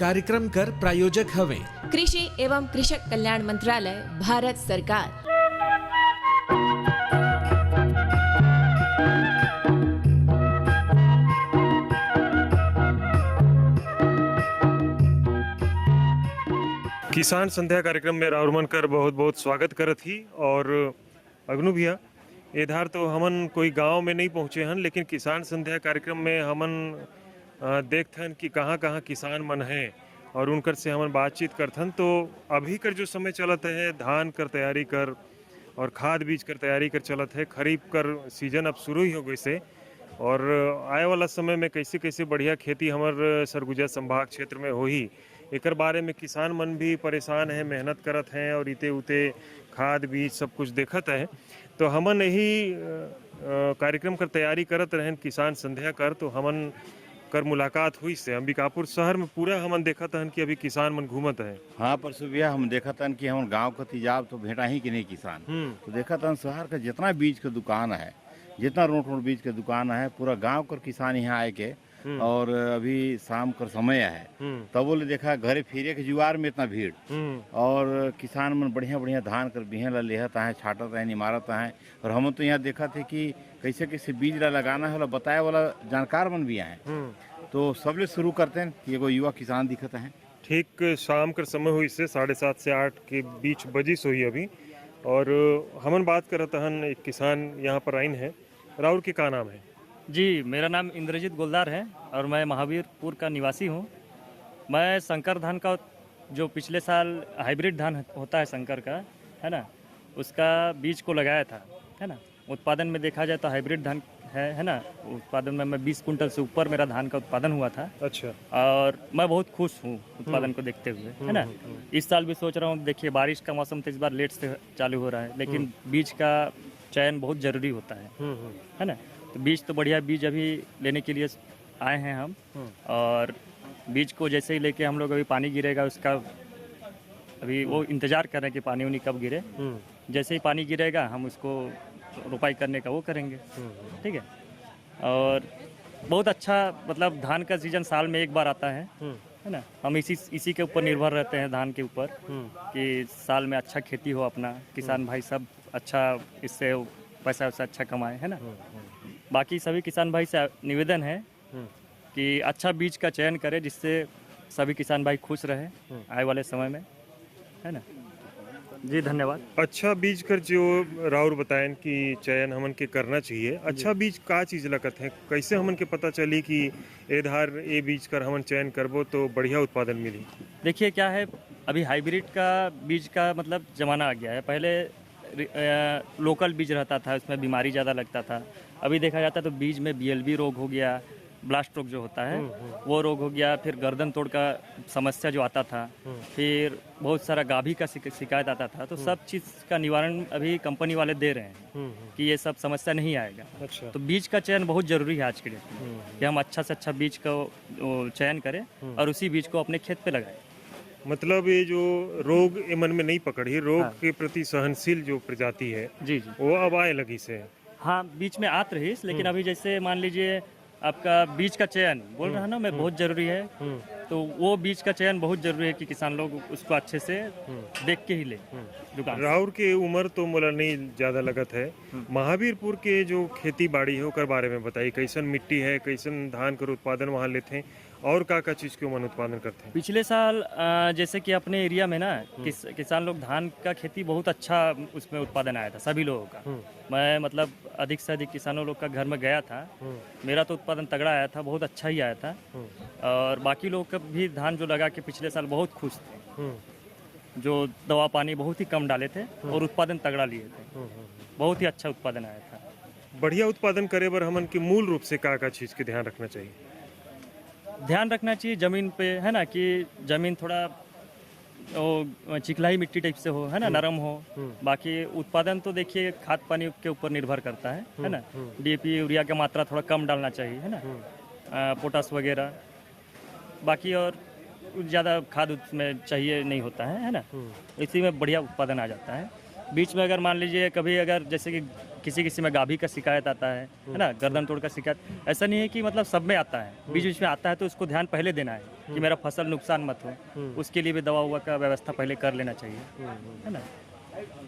कार्यक्रम कर प्रायोजक हवे कृषि एवं कृषक कल्याण मंत्रालय, भारत सरकार। किसान संध्या कार्यक्रम में राउरमन कर बहुत बहुत स्वागत करत ही। और अगनू भैया, इधर तो हमन कोई गांव में नहीं पहुंचे हन, लेकिन किसान संध्या कार्यक्रम में हमन देखथन कि कहाँ कहाँ किसान मन हैं और उनकर से हमन बातचीत करथन। तो अभी कर जो समय चलत है, धान कर तैयारी कर और खाद बीज कर तैयारी कर चलत है। खरीफ कर सीजन अब शुरू ही हो गई से, और आए वाला समय में कैसे कैसे बढ़िया खेती हमार सरगुजा संभाग क्षेत्र में होही, एकर बारे में किसान मन भी परेशान है, मेहनत करत हैं और इते उते खाद बीज सब कुछ देखत है। तो हमन यही कार्यक्रम कर तैयारी करत रहन किसान संध्या कर। तो हमन कर मुलाकात हुई से अंबिकापुर शहर में पूरा हमन देखत हन कि अभी किसान मन घूमत है। हाँ परसों भैया हम देखत हन कि हम गांव का तिजाब तो भेटा ही कि नहीं किसान। तो देखत हन शहर का जितना बीज का दुकान है, जितना रोट बीज के दुकान है, पूरा गांव कर किसान यहाँ आए के। और अभी शाम का समय है, तब बोले देखा घरे फिरे के जुआर में इतना भीड़। और किसान मन बढ़िया बढ़िया धान कर बिहन ला लेहत है, छाटत है, इमारत है। और हम तो यहाँ देखा थे कि कैसे कैसे बीज ला लगाना है, बताए वाला जानकार मन भी आए। तो सबले शुरू करते हैं कि एगो युवा किसान दिखत है। ठीक शाम का समय हुई से 7:30 से 8 के बीच बजिस हुई अभी। और हमन बात करत हन एक किसान यहाँ पर आइन है। राउर के का नाम है? जी, मेरा नाम इंद्रजीत गोलदार है और मैं महावीरपुर का निवासी हूँ। मैं शंकर धान का, जो पिछले साल हाइब्रिड धान होता है शंकर का, है ना, उसका बीज को लगाया था, है ना। उत्पादन में देखा जाए तो हाइब्रिड धान है ना। उत्पादन में मैं 20 कुंटल से ऊपर मेरा धान का उत्पादन हुआ था। अच्छा। और मैं बहुत खुश हूँ उत्पादन को देखते हुए, है ना। इस साल भी सोच रहा हूँ, देखिए बारिश का मौसम तो इस बार लेट से चालू हो रहा है, लेकिन बीज का चयन बहुत ज़रूरी होता है ना। तो बीज तो बढ़िया बीज अभी लेने के लिए आए हैं हम। और बीज को जैसे ही लेके हम लोग, अभी पानी गिरेगा उसका, अभी वो इंतज़ार कर रहे हैं कि पानी उनी कब गिरे। जैसे ही पानी गिरेगा हम उसको रोपाई करने का वो करेंगे, ठीक है। और बहुत अच्छा, मतलब धान का सीजन साल में एक बार आता है ना। हम इसी के ऊपर निर्भर रहते हैं, धान के ऊपर, कि साल में अच्छा खेती हो अपना, किसान भाई सब अच्छा इससे पैसा वैसा अच्छा कमाए, है ना। बाकी सभी किसान भाई से निवेदन है कि अच्छा बीज का चयन करें, जिससे सभी किसान भाई खुश रहे आने वाले समय में, है ना। जी धन्यवाद। अच्छा बीज कर जो राउर बताएं कि चयन हमन के करना चाहिए, अच्छा बीज का चीज लगत है, कैसे हमन के पता चली कि इधर ये बीज कर हमन चयन करबो तो बढ़िया उत्पादन मिली? देखिए क्या है, अभी हाइब्रिड का बीज का मतलब जमाना आ गया है। पहले लोकल बीज रहता था, उसमें बीमारी ज़्यादा लगता था। अभी देखा जाता है तो बीज में BLB रोग हो गया, ब्लास्ट रोग जो होता है वो रोग हो गया, फिर गर्दन तोड़ का समस्या जो आता था, फिर बहुत सारा गाभी का शिकायत आता था। तो सब चीज़ का निवारण अभी कंपनी वाले दे रहे हैं कि ये सब समस्या नहीं आएगा। अच्छा। तो बीज का चयन बहुत ज़रूरी है आज के डेट में, कि हम अच्छा से अच्छा बीज का चयन करें और उसी बीज को अपने खेत पे लगाएं। मतलब ये जो रोग ये मन में नहीं पकड़ी, रोग के प्रति सहनशील जो प्रजाति है जी वो अब आए लगी से। हाँ, बीच में आत रही, लेकिन अभी जैसे मान लीजिए आपका बीज का चयन बोल रहा है ना मैं, बहुत जरूरी है। तो वो बीज का चयन बहुत जरूरी है कि किसान लोग उसको अच्छे से देख के ही ले दुकान से। राउर के उम्र तो मोला नहीं ज्यादा लगत है, महावीरपुर के जो खेती बाड़ी है ओकर बारे में बताइए, कैसन मिट्टी है, कैसन धान कर उत्पादन वहाँ लेते हैं और का चीज के मन उत्पादन करते हैं? पिछले साल जैसे कि अपने एरिया में ना किसान लोग धान का खेती बहुत अच्छा उसमें उत्पादन आया था सभी लोगों का। मैं मतलब अधिक से अधिक किसानों लोग का घर में गया था, मेरा तो उत्पादन तगड़ा आया था, बहुत अच्छा ही आया था। और बाकी लोग का भी धान जो लगा के पिछले साल बहुत खुश थे, जो दवा पानी बहुत ही कम डाले थे और उत्पादन तगड़ा लिए थे, बहुत ही अच्छा उत्पादन आया था। बढ़िया उत्पादन करे बर हमन के मूल रूप से का चीज के ध्यान रखना चाहिए? ध्यान रखना चाहिए जमीन पे, है ना, कि जमीन थोड़ा वो चिकलाई मिट्टी टाइप से हो, है ना, नरम हो। बाकी उत्पादन तो देखिए खाद पानी के ऊपर निर्भर करता है ना। DAP यूरिया की मात्रा थोड़ा कम डालना चाहिए, है ना, पोटास वगैरह। बाकी और ज़्यादा खाद उसमें चाहिए नहीं होता है ना। इसी में बढ़िया उत्पादन आ जाता है। बीच में अगर मान लीजिए कभी अगर जैसे कि किसी किसी में गाभी का शिकायत आता है ना, गर्दन तोड़ का शिकायत। ऐसा नहीं है कि मतलब सब में आता है, बीच बीच में आता है, तो उसको ध्यान पहले देना है कि मेरा फसल नुकसान मत हो, उसके लिए भी दवा उवा का व्यवस्था पहले कर लेना चाहिए, है ना।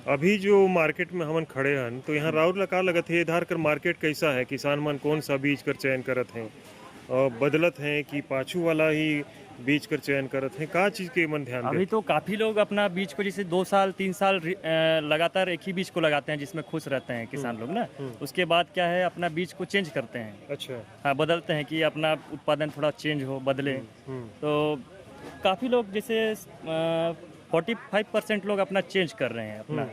अभी जो मार्केट में हमन खड़े हन तो यहाँ राउर लगा लगत है इधर कर मार्केट कैसा है, किसान मन कौन सा बीज कर चयन करत हैं और बदलत हैं कि पाछू वाला ही बीज कर चयन करत हैं, का चीज के मन ध्यान अभी दे? तो काफ़ी लोग अपना बीज को जैसे 2 साल 3 साल लगातार एक ही बीज को लगाते हैं, जिसमें खुश रहते हैं किसान लोग ना। उसके बाद क्या है, अपना बीज को चेंज करते हैं, अच्छा। हाँ बदलते हैं कि अपना उत्पादन थोड़ा चेंज हो, बदले। तो काफ़ी लोग जैसे 45% लोग अपना चेंज कर रहे हैं, अपना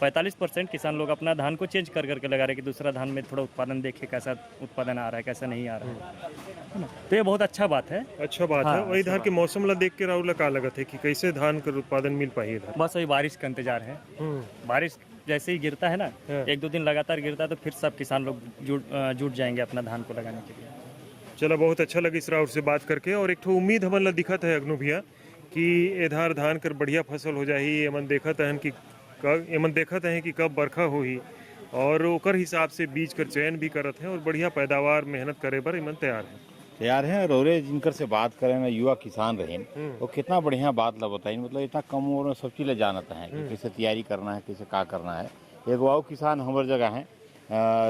45% किसान लोग अपना धान को चेंज कर करके लगा रहे हैं कि दूसरा धान में थोड़ा उत्पादन देखे कैसा उत्पादन आ रहा है, कैसा नहीं आ रहा है ना। तो ये बहुत अच्छा बात है। अच्छा बात है। हाँ, वही इधर के मौसम ला देख के राउर ला का लगत है कि कैसे धान कर उत्पादन मिल पाई इधर? बस वही बारिश का इंतजार है। बारिश जैसे ही गिरता है ना, हाँ। 1-2 दिन लगातार गिरता है, तो फिर सब किसान लोग जुट जाएंगे अपना धान को लगाने के लिए। चला, बहुत अच्छा लगी इस राउर से बात करके। और एक ठो उम्मीद हमन ला दिखत है अग्नु भैया कि इधर धान कर बढ़िया फसल हो जाही। एमन देखत हैं कि कब बरखा होही और ओकर हिसाब से बीज कर चयन भी करत हैं और बढ़िया पैदावार मेहनत करे बर एमन तैयार है। रौरे जिनकर से बात करें ना, युवा किसान रहे वो कितना बढ़िया बात ला बताई, मतलब इतना कम उम्र में सब चीज़ जानता है कि कैसे तैयारी करना है, कैसे का करना है। एक वाव किसान हमारे जगह है,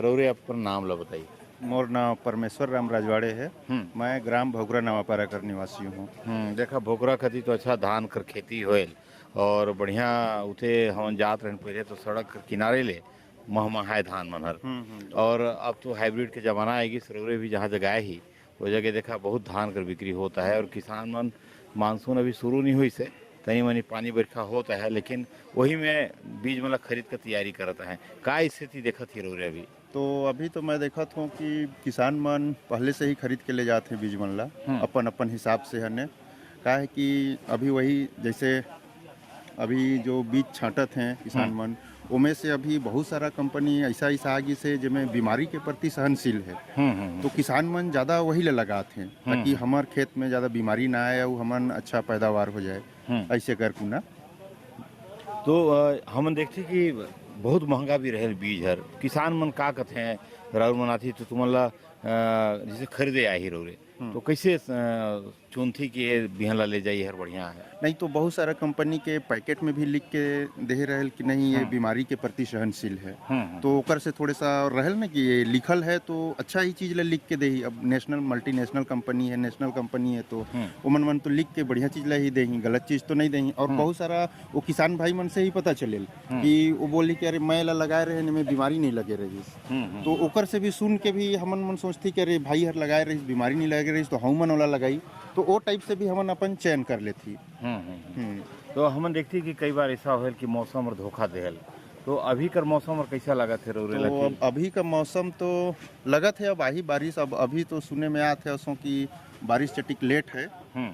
रौरे अपना नाम ला बताइए। मोर नाम परमेश्वर राम राजवाड़े है। मैं ग्राम भोगरा नवापारा कर निवासी हूँ। देखा भोगरा खती तो अच्छा धान कर खेती होएल और बढ़िया उथे हम जात रहन, पहले तो सड़क के किनारे ले महमहाए धान मनहर, और अब तो हाइब्रिड के जमाना आएगी। सरोरे भी जहाँ जगह ही वो जगह देखा बहुत धान कर बिक्री होता है। और किसान मन मानसून अभी शुरू नहीं हुई से तनी मनी पानी बरखा होता है, लेकिन वही में बीज मतलब खरीद कर तैयारी करता है। का स्थिति देखा थी रोरे अभी? तो अभी तो मैं देखा हूँ कि किसान मन पहले से ही खरीद के ले जाते हैं बीज मन ला अपन अपन हिसाब से है। का है कि अभी वही जैसे अभी जो बीज छांटत हैं किसान मन, उनमें से अभी बहुत सारा कंपनी ऐसा आ गई से जिसमें बीमारी के प्रति सहनशील है। तो किसान मन ज़्यादा वही ले लगाते हैं ताकि हमार खेत में ज़्यादा बीमारी ना आए और हमन अच्छा पैदावार हो जाए, ऐसे कर कुना। तो हम देखते कि बहुत महंगा भी रहे बीज हर, किसान मन का कहते हैं राउर मनाती तो तुमला जैसे खरीदे आई रौरे तो कैसे चुनथी कि बिहन ला ले जाइए हर बढ़िया है? नहीं तो बहुत सारा कंपनी के पैकेट में भी लिख के दे रहे कि नहीं ये बीमारी के प्रति सहनशील है। तो ओकर से थोड़े सा रहल ना कि ये लिखल है तो अच्छा ही चीज ला लिख के दे ही। अब नेशनल मल्टीनेशनल कंपनी है, नेशनल कंपनी है, तो उमन मन तो लिख के बढ़िया चीज ला ही दे ही, गलत चीज तो नहीं दे ही। और बहुत सारा वो किसान भाई मन से ही पता चले कि वो बोली कि अरे मैं ला लगाए रहे में बीमारी नहीं लगे रही, तो ओकर से भी सुन के भी हमन मन सोचती कि अरे भाई हर लगाए रही बीमारी नहीं लगे रही तो हम मन वाला लगाई, तो वो टाइप से भी हमन अपन चयन कर लेती। तो हम देखती कि कई बार ऐसा होल कि मौसम और धोखा देहल, तो अभी कर मौसम और कैसा लगा थे रोरे? तो अब अभी का मौसम तो लगा थे अब आई बारिश। अब अभी तो सुने में आते हैं उसों की बारिश चटिक लेट है,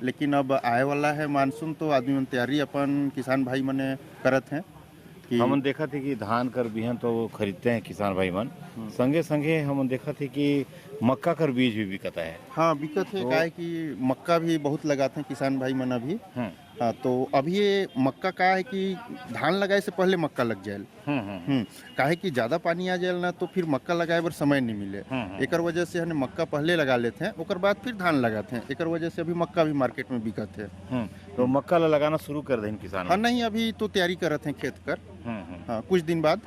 लेकिन अब आए वाला है मानसून, तो आदमी मन तैयारी अपन किसान भाई मने करत हैं। हम देखा थे कि धान कर बिहन तो खरीदते हैं किसान भाई मन, संगे संगे हम देखा थे कि मक्का कर बीज भी बिकता है। हाँ बिकत है, क्या है कि मक्का भी बहुत लगाते हैं किसान भाई मन अभी। हाँ, तो अभी ये मक्का का है कि धान लगाए से पहले मक्का लग जाए। काहे कि ज्यादा पानी आ जाए ना तो फिर मक्का लगाए बर समय नहीं मिले। एकर वजह से हमने मक्का पहले लगा लेते हैं, ओकर बाद फिर धान लगाते हैं। एकर वजह से अभी मक्का भी मार्केट में बिकत है। तो मक्का ला लगाना शुरू कर दें किसान? हाँ नहीं, अभी तो तैयारी करते हैं खेत कर। हाँ, कुछ दिन बाद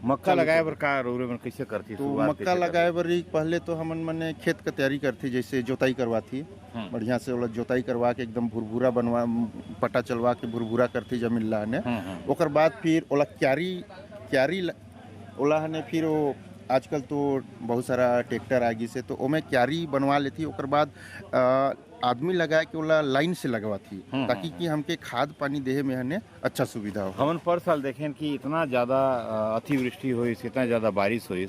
मक्का लगाए बर का रोरे में कैसे करती? तो मक्का लगाए बर पहले तो हमन मने खेत का तैयारी करती, जैसे जोताई करवाती बढ़िया से, वाला जोताई करवा के एकदम भुरभुरा बनवा पट्टा चलवा के भुरभुरा करती जमीन ला ने। ओकर बाद फिर ओला क्यारी ओला ने, फिर वो आजकल तो बहुत सारा ट्रैक्टर आ गई से तो ओमे क्यारी बनवा लेती। ओकर बाद आदमी लगा के ओला लाइन से लगवा थी ताकि कि हमके खाद पानी देहे में हने अच्छा सुविधा हो। हमन पर साल देखें कि इतना ज़्यादा अतिवृष्टि हुई, इतना ज़्यादा बारिश हुई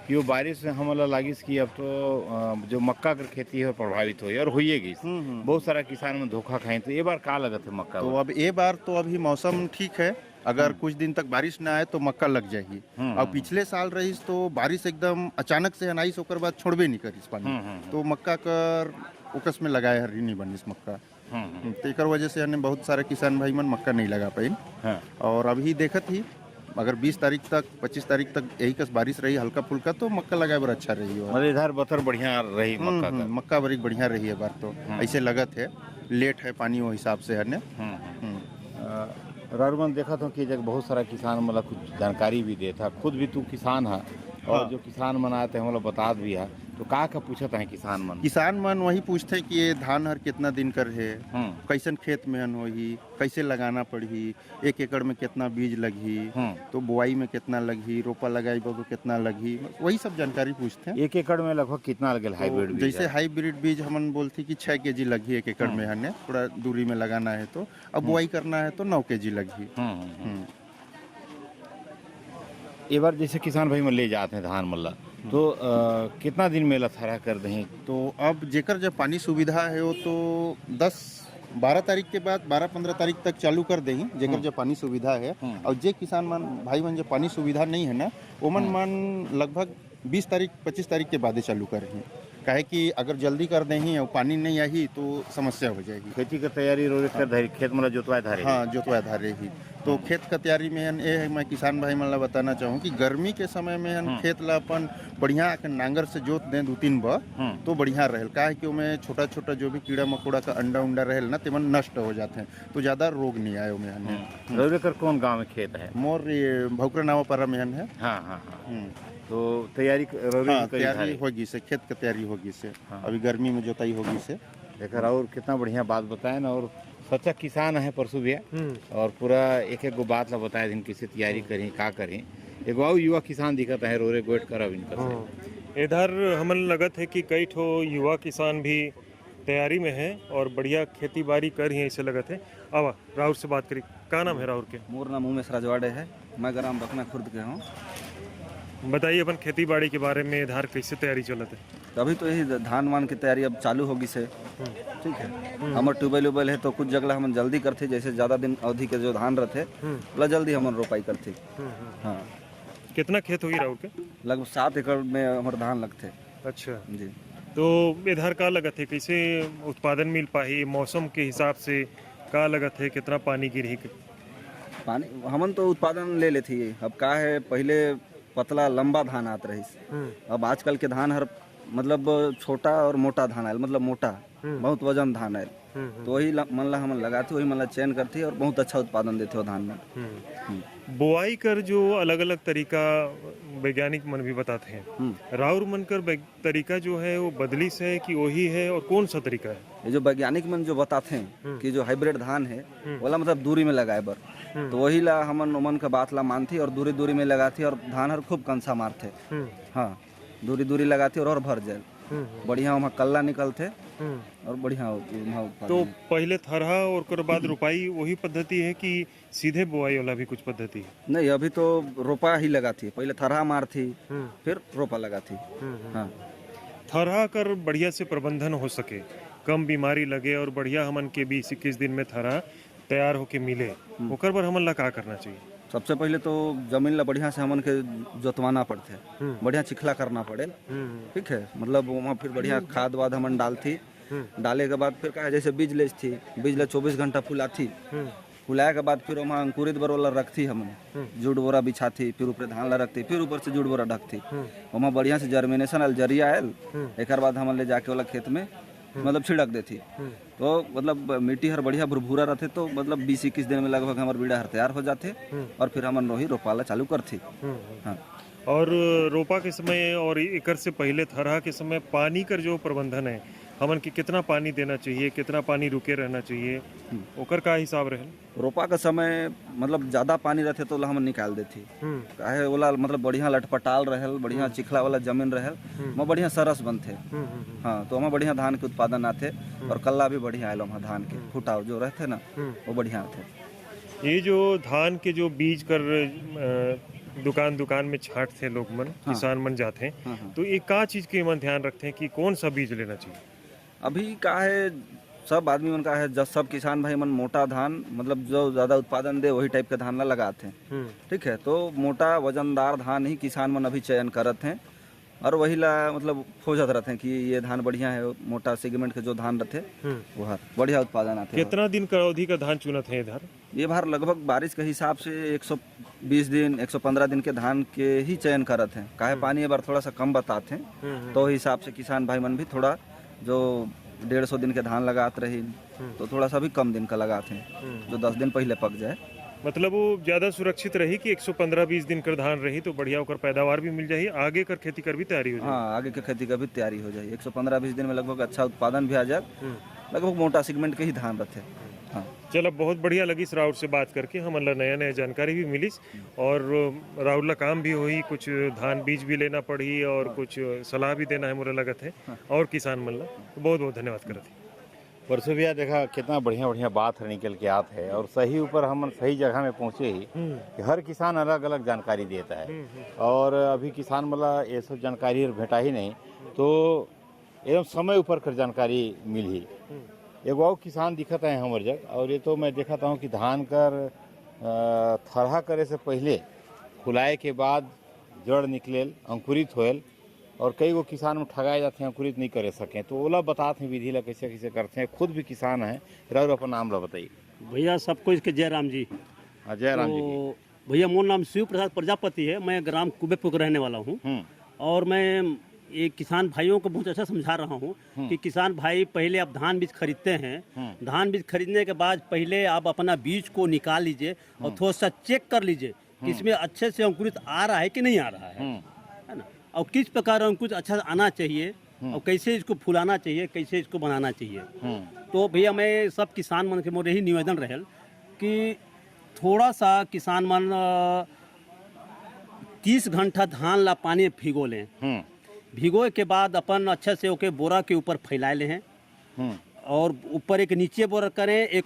कि वो बारिश से हमला लागिस कि अब तो जो मक्का कर खेती है प्रभावित हुई और होइएगी। बहुत सारा किसान में धोखा खाए, तो ये बार का लगत है मक्का? तो अब ये बार तो अभी मौसम ठीक है, अगर कुछ दिन तक बारिश ना आए तो मक्का लग जाएगी। और पिछले साल रही तो बारिश एकदम अचानक से अनाइस ओकर बाद छोड़बे नहीं करिस पानी, तो मक्का कर उकस में लगाए हरी नहीं बनिस मक्का। तो एक वजह से हमने बहुत सारे किसान भाई मन मक्का नहीं लगा पाई। और अभी देखत ही अगर 20 तारीख तक 25 तारीख तक यही कस बारिश रही हल्का फुल्का तो मक्का लगाए बर अच्छा रही हो। मतलब इधर बतर बढ़िया रही मक्का का। मक्का बड़ी बढ़िया रही है बार तो ऐसे लगत है लेट है पानी वो हिसाब से है ने। राजमन देखा तो कि जगह बहुत सारा किसान मतलब कुछ जानकारी भी देता, खुद भी तू किसान है और जो किसान मन आते हैं मतलब बता भी है, तो का पूछता है किसान मन वही पूछते हैं कि ये धान हर कितना दिन कर है, कैसन खेत में हन होही, कैसे लगाना पड़ही, 1 एकड़ में कितना बीज लगही, तो बुआई में कितना लगही, रोपा लगाई तो कितना लगही, वही सब जानकारी पूछते हैं। 1 एकड़ में लगभग कितना लगे हाइब्रिड बीज? जैसे हाइब्रिड बीज हम बोलते कि 6 kg लगी 1 एकड़ में हने, थोड़ा दूरी में लगाना है तो, अब बुआई करना है तो 9 kg लगी। एक बार जैसे किसान भाई में ले जाते हैं धान मल्ला तो कितना दिन में लथारा कर दें? तो अब जेकर जब पानी सुविधा है वो तो 10-12 तारीख के बाद 12-15 तारीख तक चालू कर दें जेकर जब पानी सुविधा है। और जे किसान मन भाई मन जब पानी सुविधा नहीं है ना वो मन लगभग 20 तारीख 25 तारीख के बाद चालू कर रही काहे कि अगर जल्दी कर दें और पानी नहीं आई तो समस्या हो जाएगी। खेती की तैयारी कर खेत मतलब जोतवाए धारे? हाँ जोतवाए धारे ही तो खेत का तैयारी में ये मैं किसान भाई मन बताना चाहूँ कि गर्मी के समय में खेत ला अपन बढ़िया नांगर से जोत दें 2-3 बार तो बढ़िया रहेल काहे कि उसमें छोटा छोटा जो भी कीड़ा मकोड़ा का अंडा उंडा रहेल ना ते मन नष्ट हो जाते हैं तो ज्यादा रोग नहीं आए उसमें। रौरेकर कौन गाँव में खेत है? मोर ये भौकरा नावा पारा में है। हाँ तो तैयारी तैयारी होगी से खेत की तैयारी होगी से अभी गर्मी में जोताई होगी से। देखा और कितना बढ़िया बात बताए ना, और सच्चा किसान है परसु भैया और पूरा एक गो बात ला बताए दिन किसी तैयारी करें का करें। एगो और युवा किसान दिखता है रोरे गोट करब इनका। इधर हमन लगत है कि कई ठो युवा किसान भी तैयारी में है और बढ़िया खेती बाड़ी कर रही है ऐसे लगत है। अब राहुल से बात करी, क्या नाम है राहुल के? मोर नाम उमेश राजवाड़े है, मैं ग्राम बकना खुर्द के हूँ। बताइए अपन खेती बाड़ी के बारे में, इधर कैसे तैयारी चलत है? अभी तो यही धान वान की तैयारी अब चालू होगी से, ठीक है। हमारे ट्यूबवेल उबेल है तो कुछ जगह हम जल्दी करते, जैसे ज़्यादा दिन अवधि के जो धान रहते मतलब जल्दी हम रोपाई करते। हाँ। कितना खेत होगी राहुल के? लगभग 7 एकड़ में हमारे धान लगते। अच्छा जी। तो इधर का लगत है कैसे उत्पादन मिल पाही, मौसम के हिसाब से का लगत है, कितना पानी गिरी? पानी हमन तो उत्पादन ले लेती है। अब का है पहले पतला लंबा धान आत रही, अब आजकल के धान हर मतलब छोटा और मोटा धान आयल, मतलब मोटा बहुत वजन धान आयल, तो वही मन ला हम लगाते, वही मन ला चयन करते और बहुत अच्छा उत्पादन देते हो धान में। बुआई कर जो अलग अलग तरीका वैज्ञानिक मन भी बताते हैं, राउर मन कर तरीका जो है वो बदली से है कि वही है, और कौन सा तरीका है? ये जो वैज्ञानिक मन जो बताते हैं कि जो हाइब्रिड धान है वाला मतलब दूरी में लगाए बर, तो वही ला हमन उमन का बात ला मानती और दूरी दूरी में लगाती और धान हर खूब कंसा मारते। हाँ दूरी दूरी लगाती और भर जाए बढ़िया, वहाँ कल्ला निकलते और बढ़िया। तो पहले थरहा और कर बाद रोपाई वही पद्धति है कि सीधे बुआई वाला भी कुछ पद्धति है? नहीं, अभी तो रोपा ही लगाती है, पहले थरहा मारती फिर रोपा लगाती। हाँ थरहा कर बढ़िया से प्रबंधन हो सके, कम बीमारी लगे और बढ़िया हमन के 20-21 दिन में थरहा तैयार होके मिले, ओकर बर हमन ला का करना चाहिए? सबसे पहले तो जमीन ला बढ़िया से हमन के जोतवाना पड़ते, बढ़िया चिखला करना पड़े, ठीक है। मतलब वहाँ फिर बढ़िया खाद वाद हमन डालती, डाले के बाद फिर का जैसे बीज ले थी, बीज ला 24 घंटा फुलाती, फुलाए के बाद फिर वहाँ अंकुरित बर वाला रखती हमने, जुड़ बोरा बिछाती, फिर ऊपर धान ला रखती, फिर ऊपर से जुड़ बोरा ढकती, वहाँ बढ़िया से जर्मिनेशन आयल, जरिया आयल, एक बाद हमन ले जाके वाला खेत में मतलब छिड़क देती, तो मतलब मिट्टी हर बढ़िया भुरभुरा रहते, तो मतलब 20-21 दिन में लगभग हमारे बीड़ा हर तैयार हो जाते और फिर हमन रोही रोपाला चालू करती। हाँ। और रोपा के समय और एकर से पहले थरहा के समय पानी कर जो प्रबंधन है, हमन के कितना पानी देना चाहिए, कितना पानी रुके रहना चाहिए, ओकर का हिसाब रहे? रोपा का समय मतलब ज्यादा पानी रहते तो हम निकाल देती, काहे वाला मतलब बढ़िया लटपटाल रहल, बढ़िया चिखला वाला जमीन रहल, वहाँ बढ़िया सरस बनते। हाँ तो वहाँ बढ़िया धान के उत्पादन आते और कल्ला भी बढ़िया आयल, वहाँ धान के फुटाव जो रहते ना वो बढ़िया आते। ये जो धान के जो बीज कर दुकान दुकान में छांटते लोग मन, किसान मन जाते हैं, तो ये का चीज के मन ध्यान रखते हैं कि कौन सा बीज लेना चाहिए? अभी का है सब आदमी मन का है, जब सब किसान भाई मन मोटा धान मतलब जो ज्यादा उत्पादन दे वही टाइप के धान ला लगाते हैं, ठीक है। तो मोटा वजनदार धान ही किसान मन अभी चयन करते हैं और वही ला मतलब खोजत रहते हैं कि ये धान बढ़िया है, मोटा सेगमेंट के जो धान रहते वो हर बढ़िया उत्पादन आते हैं। कितना दिन का अवधि का धान चुनत है इधर? ये बार लगभग बारिश के हिसाब से 120 दिन 115 दिन के धान के ही चयन करते हैं। काहे पानी ये बार थोड़ा सा कम बताते हैं, तो हिसाब से किसान भाई मन भी थोड़ा जो 150 दिन के धान लगाते रही तो थोड़ा सा भी कम दिन का लगाते हैं, जो 10 दिन पहले पक जाए। मतलब वो ज्यादा सुरक्षित रही कि 115-20 दिन कर धान रही तो बढ़िया होकर पैदावार भी मिल जाही, आगे कर खेती कर भी तैयारी हो जाए। हाँ, आगे की खेती का भी तैयारी हो जाए। 115-20 दिन में लगभग अच्छा उत्पादन भी आ जाए। लगभग मोटा सेगमेंट के ही धान रहते हैं। हाँ, चलो बहुत बढ़िया लगी राहुल से बात करके, हमला नया नया जानकारी भी मिली और राहुल ला काम भी हुई, कुछ धान बीज भी लेना पड़ी और कुछ सलाह भी देना है मोरे लगत है और किसान मन ला तो बहुत बहुत धन्यवाद करत है। परसों भैया देखा कितना बढ़िया बढ़िया बात निकल के आते है और सही ऊपर हम सही जगह में पहुँचे ही कि हर किसान अलग अलग जानकारी देता है और अभी किसान मतलब ये सब जानकारी भेटा ही नहीं तो एकदम समय ऊपर कर जानकारी मिल ही। एगो और किसान दिखता है हमारे जग और ये तो मैं देखता हूँ कि धान कर थरहा करे से पहले फुलाए के बाद जड़ निकलेल अंकुरित होएल और कई वो किसान में ठगाए जाते हैं, अंकुरित नहीं करे सकें, तो ओला बताते हैं विधि ला कैसे कैसे करते हैं। खुद भी किसान है, राउर अपन नाम ला बताइए। भैया सबको इसके जयराम जी। जयराम जी तो भैया मोर नाम शिव प्रसाद प्रजापति है, मैं ग्राम कुबेपुर का रहने वाला हूँ और मैं ये किसान भाइयों को बहुत अच्छा समझा रहा हूँ कि किसान भाई पहले आप धान बीज खरीदते हैं, धान बीज खरीदने के बाद पहले आप अपना बीज को निकाल लीजिए और थोड़ा सा चेक कर लीजिए कि इसमें अच्छे से अंकुरित आ रहा है कि नहीं आ रहा है ना, और किस प्रकार अंकुरित अच्छा आना चाहिए और कैसे इसको फुलाना चाहिए, कैसे इसको बनाना चाहिए। तो भैया मैं सब किसान मन के मोर यही निवेदन रहल कि थोड़ा सा किसान मन 30 घंटा धान ला पानी में भिगो लें, भिगोए के बाद अपन अच्छे से ओके बोरा के ऊपर फैलाए ले हैं और ऊपर एक नीचे बोरा करें, एक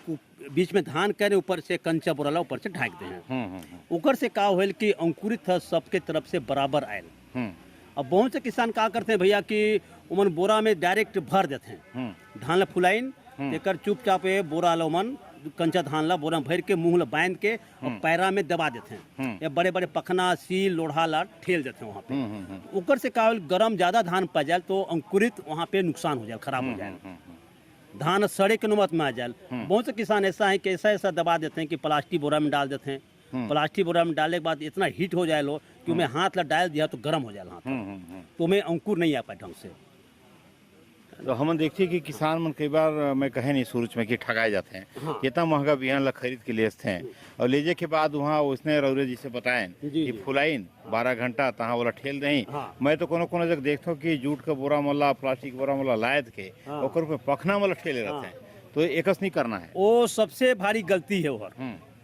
बीच में धान करें, ऊपर से कंचा बोरा ला ऊपर से ढाक दें। ऊपर से का होल कि अंकुरित सबके तरफ से बराबर आयल। अब बहुत से किसान का करते हैं भैया कि उमन बोरा में डायरेक्ट भर देते हैं धान ला फुलाइन तेकर चुपचाप बोरा ला उमन कंचा धान ला बोरा भर के मुंह ला बांध के और पैरा में दबा देते हैं या बड़े बड़े पखना सील लोढ़ा ला ठेल देते हैं वहाँ पे। ऊपर से का गरम ज्यादा धान पा जाए तो अंकुरित वहाँ पे नुकसान हो जाए, खराब हो जाए, धान सड़े के नौबत में आ जाए। बहुत से किसान ऐसा है कि ऐसा दबा देते हैं कि प्लास्टिक बोरा में डाल देते हैं, प्लास्टिक बोरा में डालने के बाद इतना हीट हो जाए लो कि मैं हाथ ला डाल दिया तो गर्म हो जाए हाथ, तो मैं अंकुर नहीं आ पाए ढंग से। तो हम देखिए कि किसान मन कई बार मैं कहे नहीं शुरू में कि ठगाए जाते हैं, कितना महंगा बिहान ला खरीद के ले हैं और ले के बाद वहाँ उसने रौरे जी से बताएं कि फुलाइन 12 घंटा तहाँ वाला ठेल नहीं। मैं तो कोनो कोनो जगह देखता हूँ कि जूट का बोरा मला प्लास्टिक बोरा मला लाद के ओकर पे पखना मला ठेले रहते हैं, तो एकस नहीं करना है। वो सबसे भारी गलती है, वो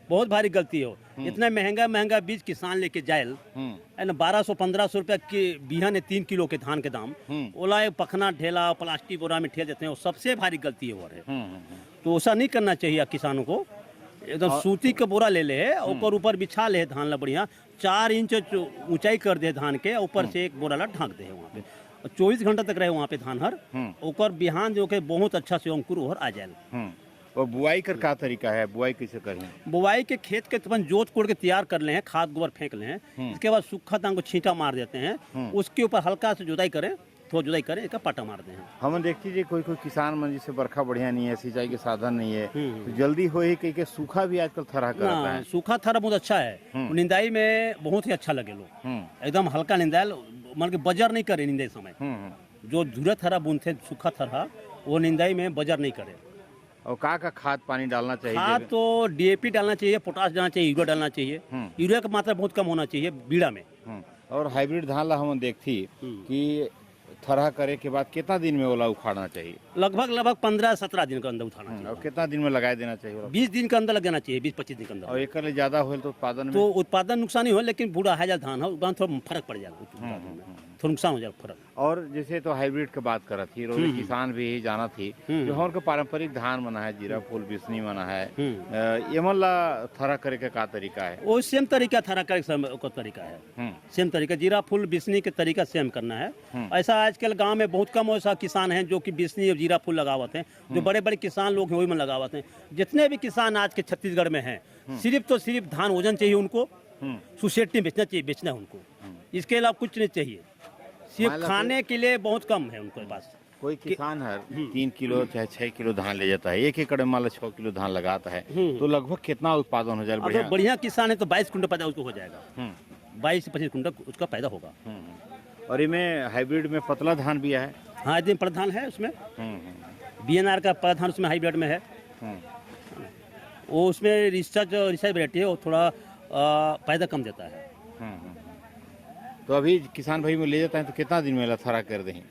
बहुत भारी गलती हो। इतना महंगा बीज किसान लेके जायल है ना, 1200-1500 रुपया की बिहन है 3 किलो के धान के दाम, ओला पखना ढेला प्लास्टिक बोरा में ठेल देते हैं, वो सबसे भारी गलती है वो है। तो ऐसा नहीं करना चाहिए किसानों को। एकदम सूती का बोरा ले ले ऊपर बिछा ले धान ला बढ़िया 4 इंच ऊंचाई कर दे धान के, ऊपर से एक बोरा ला ढाक दे वहाँ पे 24 घंटा तक रहे वहाँ पे धान हर ऊपर बिहान जो के बहुत अच्छा से अंकुर ओहर आ जाए। और बुआई कर का तरीका है, बुआई कैसे करें? बुआई के खेत के तुरंत जोत कोड़ के तैयार कर ले हैं, खाद गोबर फेंक ले हैं, इसके बाद सूखा धान को छींटा मार देते हैं, उसके ऊपर हल्का से जुताई करें, थोड़ा जुताई करें, इसका पाटा मार दें। हम देख लीजिए कोई किसान मन जिसे बरखा बढ़िया नहीं है, सिंचाई के साधन नहीं है, तो जल्दी हो ही कहीं के सूखा भी आजकल थरा करता है। सूखा थरा बहुत अच्छा है, निंदाई में बहुत ही अच्छा लगे लोग, एकदम हल्का निंदाई, मान के बजर नहीं करे निंदाई समय। जो धुरा थरा बुनते सूखा थरा वो निंदाई में बजर नहीं करे। और का खाद पानी डालना चाहिए? खाद तो डीएपी डालना चाहिए, पोटास डालना चाहिए, यूरिया डालना चाहिए। यूरिया की मात्रा बहुत कम होना चाहिए बीड़ा में। और हाइब्रिड धान ला हम देखती कि थरहा करे के बाद कितना दिन में ओला उखाड़ना चाहिए? लगभग 15-17 दिन के अंदर उठाना चाहिए। और कितना दिन में लगा देना चाहिए? 20 दिन के अंदर लगाना चाहिए, 20-25 दिन के अंदर। और एक ज्यादा हो तो उत्पादन नुकसान ही हो, लेकिन बूढ़ा है धान हो थोड़ा फर्क पड़ जाएगा, थोड़ा नुकसान हो जाएगा फर्क। और जैसे तो हाइब्रिड की बात करा थी, किसान भी यही जाना थी जो हमारे पारंपरिक धान बना है, जीरा फूल बिस्नी बना है, ये ला थरा करे का तरीका है? वो सेम तरीका थरा करे का तरीका है, सेम तरीका जीरा फूल बिस्नी के तरीका सेम करना है। ऐसा आजकल गांव में बहुत कम ऐसा किसान हैं जो कि बिस्नी और जीरा फूल लगावत हैं, जो बड़े बड़े किसान लोग हैं वही में लगावत हैं। जितने भी किसान आज के छत्तीसगढ़ में हैं, सिर्फ धान वजन चाहिए उनको, सोसाइटी में बेचना चाहिए, बेचना है उनको, इसके अलावा कुछ नहीं चाहिए। सिर्फ मान लो खाने के लिए बहुत कम है उनके पास। कोई किसान है 3 किलो चाहे 6 किलो धान ले जाता है, 1 एकड़ में मान लो 6 किलो धान लगाता है, तो लगभग कितना उत्पादन हो जाएगा? अगर बढ़िया किसान है तो 22 कुंटल पैदा उसको हो जाएगा। 22 से 25 कुंटल उसका पैदा होगा। और इनमें हाइब्रिड में पतला धान भी है। हाँ, एकदम प्रधान है उसमें। BNR का प्रधान उसमें हाइब्रिड में है। वो उसमें रिसर्च वैरायटी है, वो थोड़ा पैदा कम देता है। तो अभी किसान भाई में ले जाता है तो कितना दिन में थरा कर दें?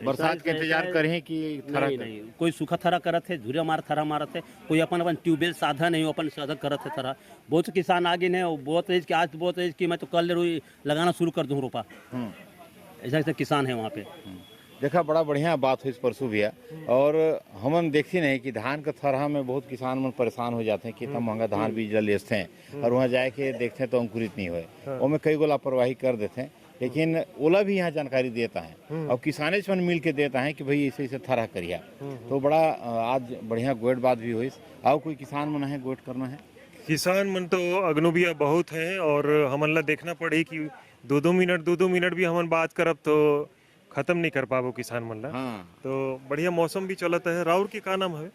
बरसात के इंतजार करें कि थरा नहीं, नहीं, कोई सूखा थरा करत है, झुरिया मार थरा मारत है, कोई अपन ट्यूबवेल साधन नहीं, अपन साधन करत है थरा। बहुत से किसान आगे ने बहुत रही कि आज बहुत रही कि मैं तो कल लगाना शुरू कर दूँ रोपा। ऐसा ऐसा किसान है वहाँ पे। देखा, बड़ा बढ़िया बात हुई परसों भैया। और हमन देखते नहीं कि धान का थरहा में बहुत किसान मन परेशान हो जाते हैं कि इतना महंगा धान बीज लेते हैं और वहाँ जाके देखते हैं तो अंकुरित नहीं हुए, और में कई गो लापरवाही कर देते हैं। लेकिन ओला भी यहाँ जानकारी देता है और किसाने से मिल के देता है कि भाई ऐसे ऐसे थरहा करिया। तो बड़ा आज बढ़िया गोट बात भी हुई। और कोई किसान मन है गोट करना है? किसान मन तो अगनुबिया बहुत हैं और हमन ला देखना पड़ी कि 2-2 मिनट भी हमन बात करब तो खत्म नहीं कर पाबो किसान मन ला। तो बढ़िया मौसम भी चलता है। राउर के का नाम है?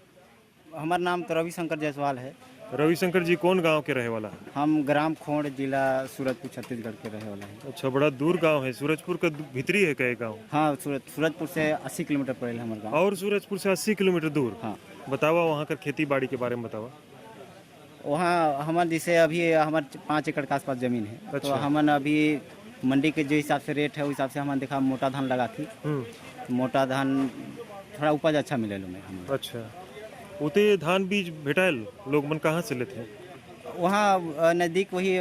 हमारा नाम तो रविशंकर जायसवाल है। रविशंकर जी कौन गांव के रहे वाला? हम ग्राम खोड़, जिला सूरजपुर, छत्तीसगढ़ के रहे वाला है। अच्छा, बड़ा दूर गांव है। सूरजपुर का भीतरी है कई गांव? हाँ, सूरजपुर से 80 किलोमीटर पड़ेगा हमारा गाँव। और सूरजपुर से 80 किलोमीटर दूर? हाँ। बतावा वहाँ का खेती बाड़ी के बारे में बतावा। वहाँ हमारे जैसे अभी हमारे 5 एकड़ के आसपास जमीन है। अच्छा। तो हमन अभी मंडी के जो हिसाब से रेट है उस हिसाब से हमने देखा मोटा धान लगा थी। मोटा धान थोड़ा उपज अच्छा मिले लो में। अच्छा, उते धान बीज भेटाइल लोग मन कहाँ से लेते हैं? वहाँ नज़दीक वही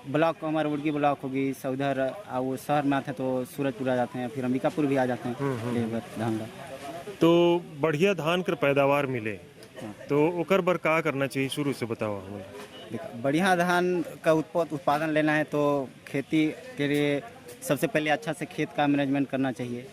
ब्लॉक, हमारे उड़गी ब्लॉक होगी, उधर वो शहर में आते हैं तो सूरजपुर आ जाते हैं, फिर अंबिकापुर भी आ जाते हैं लेबर धान का। तो बढ़िया धान कर पैदावार मिले तो ओकर बर का करना चाहिए, शुरू से बताओ हमें। बढ़िया धान का उत्पादन लेना है तो खेती के लिए सबसे पहले अच्छा से खेत का मैनेजमेंट करना चाहिए,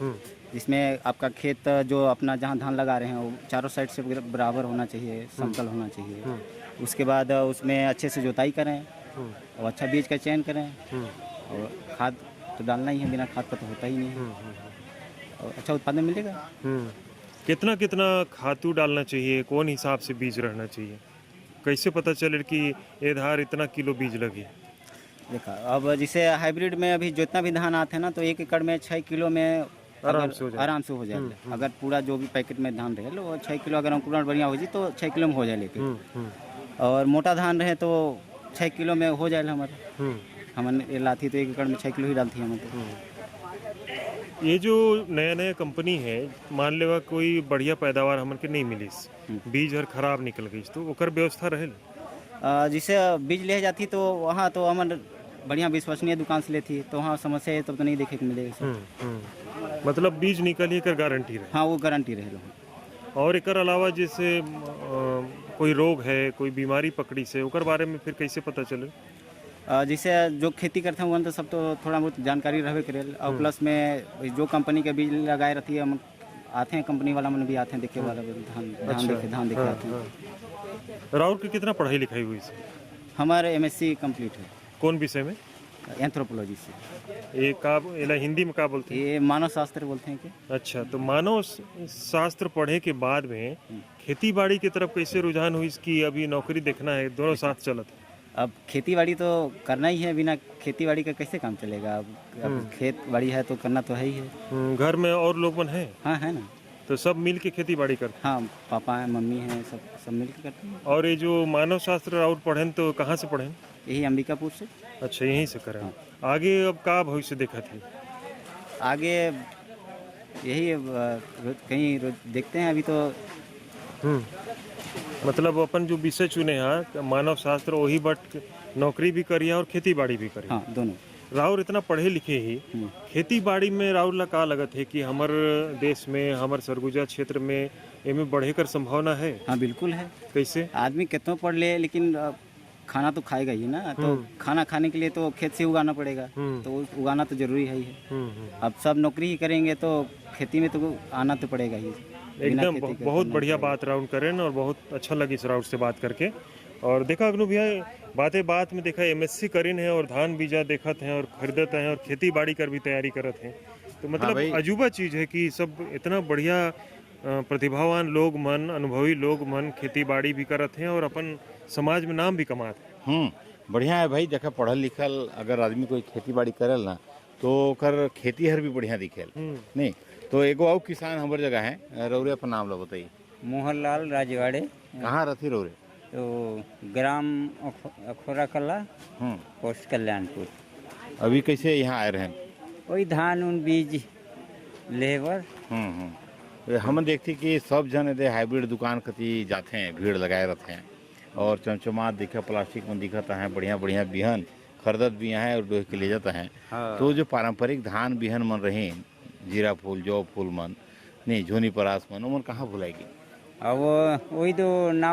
जिसमें आपका खेत जो अपना जहाँ धान लगा रहे हैं वो चारों साइड से बराबर होना चाहिए, समतल होना चाहिए। उसके बाद उसमें अच्छे से जुताई करें और अच्छा बीज का चयन करें। और खाद तो डालना ही है, बिना खाद का तो होता ही नहीं है। और अच्छा उत्पादन मिलेगा। कितना कितना खातू डालना चाहिए, कौन हिसाब से बीज रहना चाहिए, कैसे पता चले कि ये धार इतना किलो बीज लगी? देखा, अब जैसे हाइब्रिड में अभी जितना भी धान आते हैं ना, तो 1 एकड़ में 6 किलो में आराम से हो जाएगा। अगर पूरा जो भी पैकेट में धान रहे वो 6 किलो, अगर अंकुरण बढ़िया हो जाए तो 6 किलो में हो जाए। लेकिन और मोटा धान रहे तो 6 किलो में हो जाए हमारे। हमने लाती तो 1 एकड़ में 6 किलो ही डालती है हमें। तो ये जो नया नया कंपनी है, मान लेवा कोई बढ़िया पैदावार हमन के नहीं मिली, बीज हर खराब निकल गई, तो ओकर व्यवस्था रहे? जिसे बीज ले जाती तो वहाँ तो हमारे बढ़िया विश्वसनीय दुकान से लेती, तो वहाँ समस्या है, तब तो नहीं देखे को मिलेगा। मतलब बीज निकल ही कर गारंटी रहे? हाँ, वो गारंटी रहे। और एकर अलावा जैसे कोई रोग है, कोई बीमारी पकड़ी से, ओकर बारे में फिर कैसे पता चले? जैसे जो खेती करते हैं वो तो सब तो थोड़ा बहुत जानकारी रहबे करे। और प्लस में जो कंपनी के बीज लगाए रहती है, हम आते हैं, कंपनी वाला मन भी आते हैं देखे वाला धान देखे आते हैं। राउर की कितना पढ़ाई लिखाई हुई से? हमारे MSc कंप्लीट है। कौन विषय में? एंथ्रोपोलॉजी से। ये का हिंदी में का बोलते हैं? ये मानव शास्त्र बोलते हैं कि। अच्छा, तो मानव शास्त्र पढ़े के बाद में खेती बाड़ी की तरफ कैसे रुझान हुई कि अभी नौकरी देखना है, दोनों साथ चलत? अब खेती बाड़ी तो करना ही है, बिना खेती बाड़ी का कैसे काम चलेगा? अब खेत बाड़ी है तो करना तो है ही है। घर में और लोग मन है? हाँ, है ना। तो सब मिल के खेती बाड़ी करते? हाँ, पापा है, मम्मी है, सब मिल के करते हैं। और ये जो मानव शास्त्र और पढ़ें तो कहाँ से पढ़ें? यही अंबिकापुर से। अच्छा, यहीं से करें। आगे अब का भविष्य देखा थी? आगे यही कहीं देखते हैं अभी तो। मतलब अपन जो विषय चुने हैं मानव शास्त्र, वही बट नौकरी भी करिए और खेती बाड़ी भी करिए। हाँ, दोनों। राउर इतना पढ़े लिखे ही खेती बाड़ी में राउर ला का लगत है कि हमार देश में, हमार सरगुजा क्षेत्र में इनमें बढ़े कर संभावना है? हाँ, बिल्कुल है। कैसे? आदमी कितना पढ़ ले लेकिन खाना तो खाएगा ही ना। तो खाना खाने के लिए तो खेत से उगाना पड़ेगा, तो उगाना तो जरूरी है ही है। अब सब नौकरी ही करेंगे तो खेती में तो आना तो पड़ेगा ही। एकदम बहुत बढ़िया बात राउंड करें और बहुत अच्छा लगी इस राउंड से बात करके। और देखा अगनू भैया बातें बात में देखा एमएससी करीन है और धान बीजा देखत हैं और खरीदत हैं और खेती बाड़ी कर भी तैयारी करत हैं। तो मतलब भाई। अजूबा चीज है कि सब इतना बढ़िया प्रतिभावान लोग मन, अनुभवी लोग मन खेती बाड़ी भी करत हैं और अपन समाज में नाम भी कमात हैं। बढ़िया है भाई। देखा पढ़ल लिखल अगर आदमी कोई खेती बाड़ी करल ना तो ओकर खेती हर भी बढ़िया दिखेल नहीं। तो एगो और किसान हमारे जगह है, रौरे अपन नाम लो बताइए। मोहनलाल राजवाड़े। कहाँ रहती रौरे? तो ग्राम अखोरा कला, पोस्ट कल्याणपुर। अभी कैसे यहाँ आए रहे? वही धान उन बीज लेबर। हम देखते कि सब जन दे हाइब्रिड दुकान कती जाते हैं, भीड़ लगाए रहते हैं और चमचमात दिखा, प्लास्टिक में दिखता है, बढ़िया बढ़िया बिहन खरीदत भी हैं और डोह के ले जाता है। तो जो पारंपरिक धान बिहन मन रहे, जीरा फूल, जौ फूल मन नहीं, झोनी परास मन, उमन कहाँ भुलाएगी? अब वही तो ना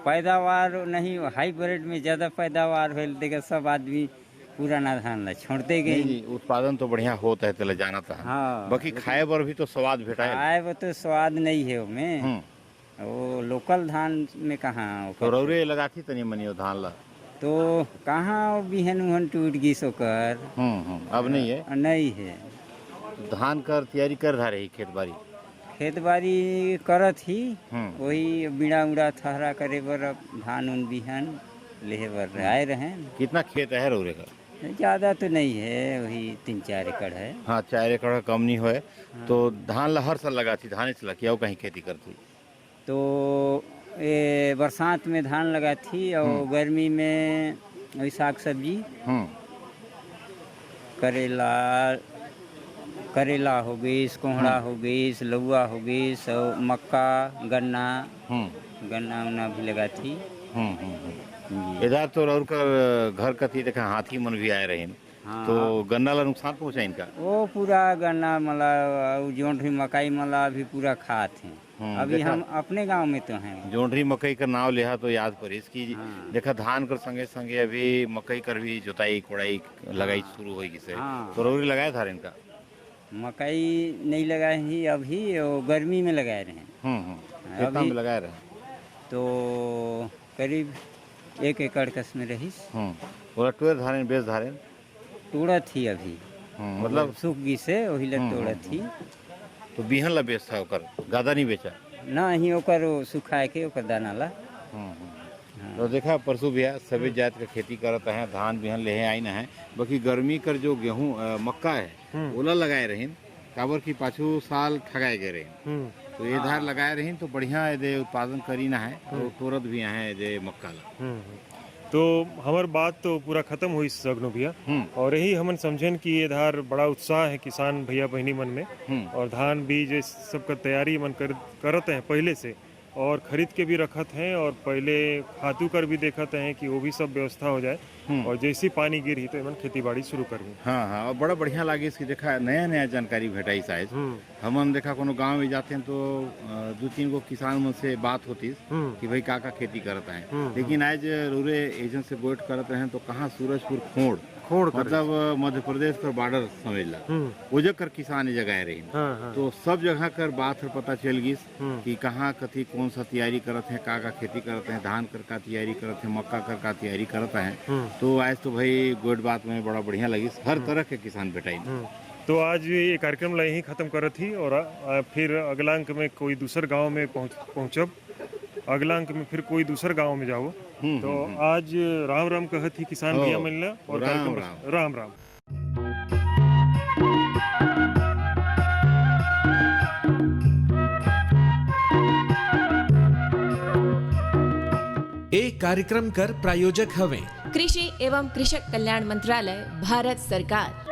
पैदावार नहीं, हाइब्रिड में ज़्यादा पैदावार हो देगा, सब आदमी पुराना धान ला छोड़ते गए। नहीं, उत्पादन तो बढ़िया होता है, तले जाना था। हाँ, बाकी खाए पर भी तो स्वाद भेटा है। खाए वो तो स्वाद नहीं है उसमें, वो लोकल धान में कहाँ। तो रौरे लगा थी तनी मनी धान ला तो कहाँ बिहन उहन टूट गई सोकर। अब नहीं है? नहीं है। धान कर तैयारी कर रहा रही खेत बाड़ी? खेत बाड़ी करत ही, वही बीड़ा उड़ा थहरा करे बर अब धान उन बिहन ले बर आए रहे। कितना खेत है रौरे का? ज़्यादा तो नहीं है, वही 3-4 एकड़ है। हाँ, 4 एकड़ का कम नहीं है। तो धान ला हर साल लगाती, धान से लगी कहीं खेती करती? तो ये बरसात में धान लगा थी और गर्मी में वही साग सब्जी, करेला हो गई, कोहड़ा हो गई, लौआ हो गई, सब मक्का, गन्ना उन्ना भी लगा थी। इधर तो और का घर कती देखा हाथी मन भी आए रहे। तो गन्ना ला नुकसान पहुँचा इनका? वो पूरा गन्ना मला जोंढी मकाई मला भी पूरा खाते हैं। अभी हम अपने गांव में तो हैं। जोंढरी मकई का नाम लिया तो याद पर इसकी देखा धान कर संगे संगे अभी मकई कर भी जोताई कोड़ाई लगाई शुरू होगी से। तो रौरी लगाया था इनका? मकई नहीं लगाए ही, अभी वो गर्मी में लगाए रहे हैं। कितना में लगाए रहे? तो करीब 1 एकड़ कस में रही। बोला टूर धारे बेच धारे तोड़ा थी अभी, मतलब सूख गई से वही लग तोड़ा थी। तो बिहन ला बेचता ओकर, गादा नहीं बेचा? ना ही ओकर सुखाए के ओकर दाना ला। तो देखा परसों भैया सभी जात का खेती करता है, धान बिहन ले आई ना है। बाकी गर्मी कर जो गेहूँ मक्का है ओला लगाए रही, काबर की पाछू साल ठगाए गए रहे। तो ये धार लगाए रही तो बढ़िया दे उत्पादन करी ना है, तो तुरंत भी है दे मक्का ला। तो हमार बात तो पूरा खत्म हुई सगनो भैया, और यही हमन समझन कि ये धार बड़ा उत्साह है किसान भैया बहनी मन में, और धान बीज सबका तैयारी मन करते हैं पहले से, और खरीद के भी रखत हैं, और पहले खातू कर भी देखत हैं कि वो भी सब व्यवस्था हो जाए, और जैसी पानी गिर ही तो मन खेती बाड़ी शुरू करें। हाँ, और बड़ा बढ़िया लगे इसकी देखा नया नया जानकारी भेटाई शायद। हमन देखा कोनो गांव में जाते हैं तो 2-3 गो किसान मन से बात होती कि भाई का खेती करता है, लेकिन आज रूरे एजेंट से गोट करते हैं तो कहाँ सूरजपुर खोड़ मतलब मध्य प्रदेश कर बॉर्डर समझ ला, वो कर किसान जगह रही। तो सब जगह कर बात पता चल गई कि कहाँ कथी कौन सा तैयारी करते हैं, का खेती करते हैं, धान कर का तैयारी करते हैं, मक्का कर का तैयारी करते हैं। तो आज तो भाई गुड बात में बड़ा बढ़िया लगी, हर तरह के किसान बेटाई। तो आज ये कार्यक्रम ला यहीं खत्म करत थी, और फिर अगला अंक में कोई दूसर गांव में पहुंचब, अगला अंक में फिर कोई दूसर गांव में जाओ। तो आज राम राम कहत ही किसान भैया मिलना, और राम राम। एक कार्यक्रम कर प्रायोजक हवे कृषि एवं कृषक कल्याण मंत्रालय, भारत सरकार।